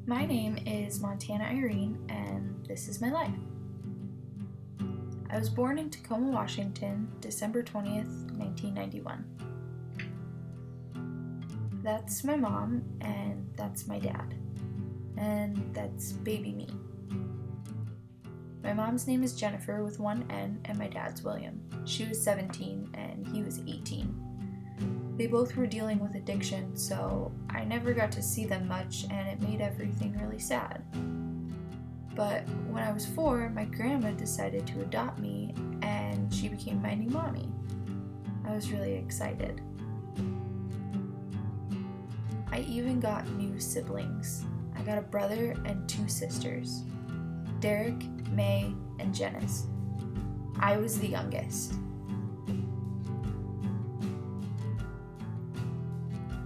My name is Montana Irene, and this is my life. I was born in Tacoma, Washington, December 20th, 1991. That's my mom, and that's my dad. And that's baby me. My mom's name is Jennifer with one N, and my dad's William. She was 17, and he was 18. They both were dealing with addiction, so I never got to see them much, and it made everything really sad. But when I was 4, my grandma decided to adopt me, and she became my new mommy. I was really excited. I even got new siblings. I got a brother and 2 sisters, Derek, May, and Janice. I was the youngest.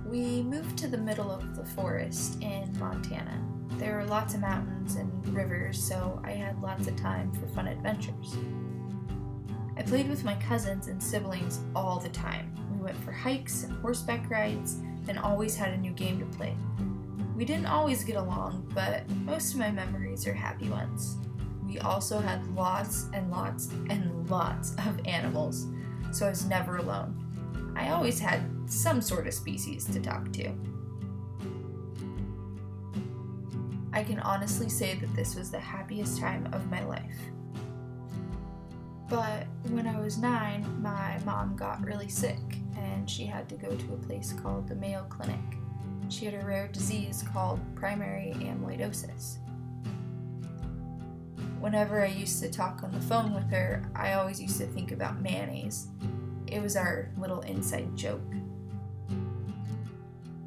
We moved to the middle of the forest in Montana. There were lots of mountains and rivers, so I had lots of time for fun adventures. I played with my cousins and siblings all the time. We went for hikes and horseback rides and always had a new game to play. We didn't always get along, but most of my memories are happy ones. We also had lots and lots and lots of animals, so I was never alone. I always had some sort of species to talk to. I can honestly say that this was the happiest time of my life. But when I was 9, my mom got really sick and she had to go to a place called the Mayo Clinic. She had a rare disease called primary amyloidosis. Whenever I used to talk on the phone with her, I always used to think about mayonnaise. It was our little inside joke.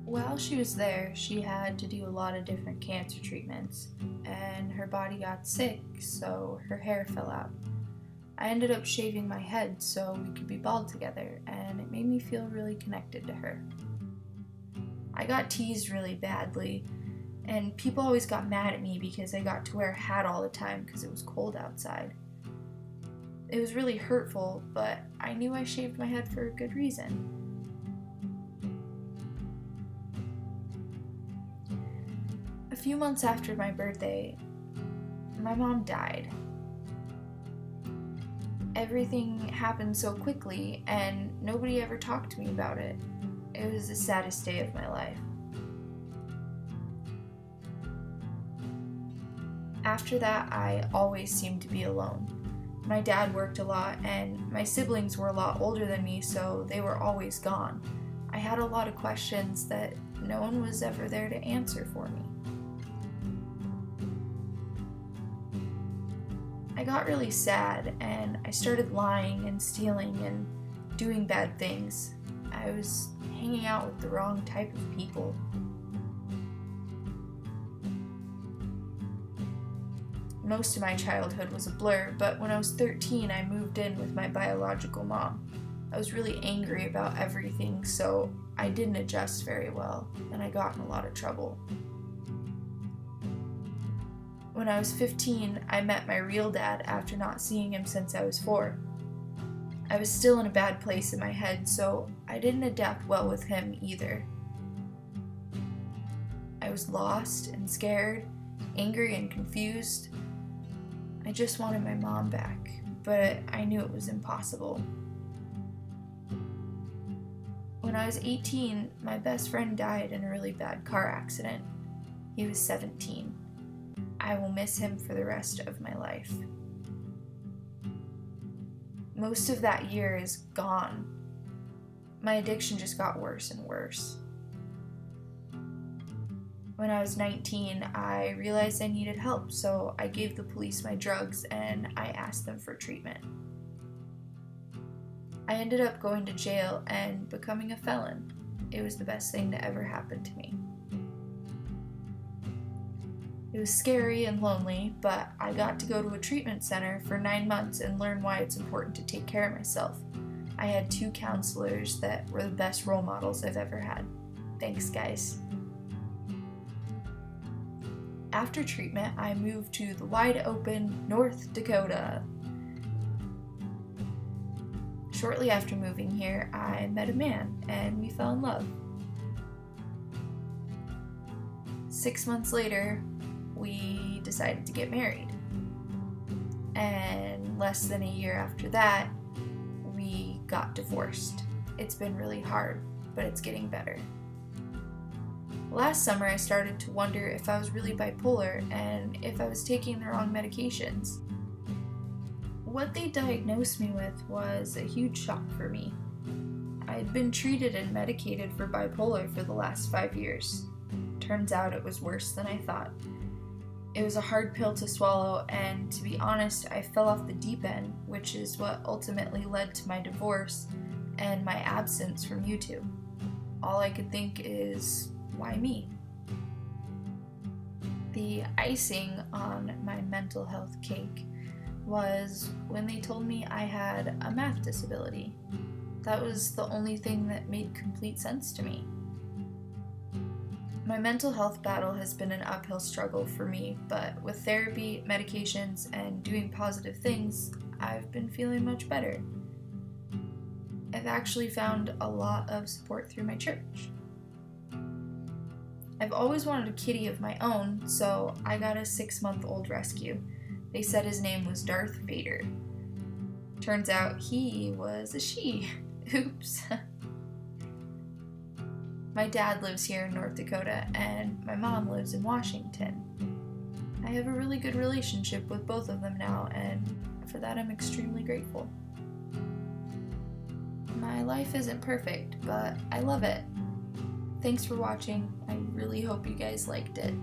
While she was there, she had to do a lot of different cancer treatments, and her body got sick, so her hair fell out. I ended up shaving my head so we could be bald together, and it made me feel really connected to her. I got teased really badly, and people always got mad at me because I got to wear a hat all the time because it was cold outside. It was really hurtful, but I knew I shaved my head for a good reason. A few months after my birthday, my mom died. Everything happened so quickly, and nobody ever talked to me about it. It was the saddest day of my life. After that, I always seemed to be alone. My dad worked a lot, and my siblings were a lot older than me, so they were always gone. I had a lot of questions that no one was ever there to answer for me. I got really sad, and I started lying and stealing and doing bad things. I was hanging out with the wrong type of people. Most of my childhood was a blur, but when I was 13, I moved in with my biological mom. I was really angry about everything, so I didn't adjust very well, and I got in a lot of trouble. When I was 15, I met my real dad after not seeing him since I was 4. I was still in a bad place in my head, so I didn't adapt well with him either. I was lost and scared, angry and confused. I just wanted my mom back, but I knew it was impossible. When I was 18, my best friend died in a really bad car accident. He was 17. I will miss him for the rest of my life. Most of that year is gone. My addiction just got worse and worse. When I was 19, I realized I needed help, so I gave the police my drugs and I asked them for treatment. I ended up going to jail and becoming a felon. It was the best thing to ever happen to me. It was scary and lonely, but I got to go to a treatment center for 9 months and learn why it's important to take care of myself. I had 2 counselors that were the best role models I've ever had. Thanks, guys. After treatment, I moved to the wide open North Dakota. Shortly after moving here, I met a man and we fell in love. 6 months later, we decided to get married. And less than a year after that, we got divorced. It's been really hard, but it's getting better. Last summer, I started to wonder if I was really bipolar and if I was taking the wrong medications. What they diagnosed me with was a huge shock for me. I had been treated and medicated for bipolar for the last 5 years. Turns out it was worse than I thought. It was a hard pill to swallow, and to be honest, I fell off the deep end, which is what ultimately led to my divorce and my absence from YouTube. All I could think is, why me? The icing on my mental health cake was when they told me I had a math disability. That was the only thing that made complete sense to me. My mental health battle has been an uphill struggle for me, but with therapy, medications, and doing positive things, I've been feeling much better. I've actually found a lot of support through my church. I've always wanted a kitty of my own, so I got a 6-month-old rescue. They said his name was Darth Vader. Turns out he was a she. Oops. My dad lives here in North Dakota, and my mom lives in Washington. I have a really good relationship with both of them now, and for that I'm extremely grateful. My life isn't perfect, but I love it. Thanks for watching. I really hope you guys liked it.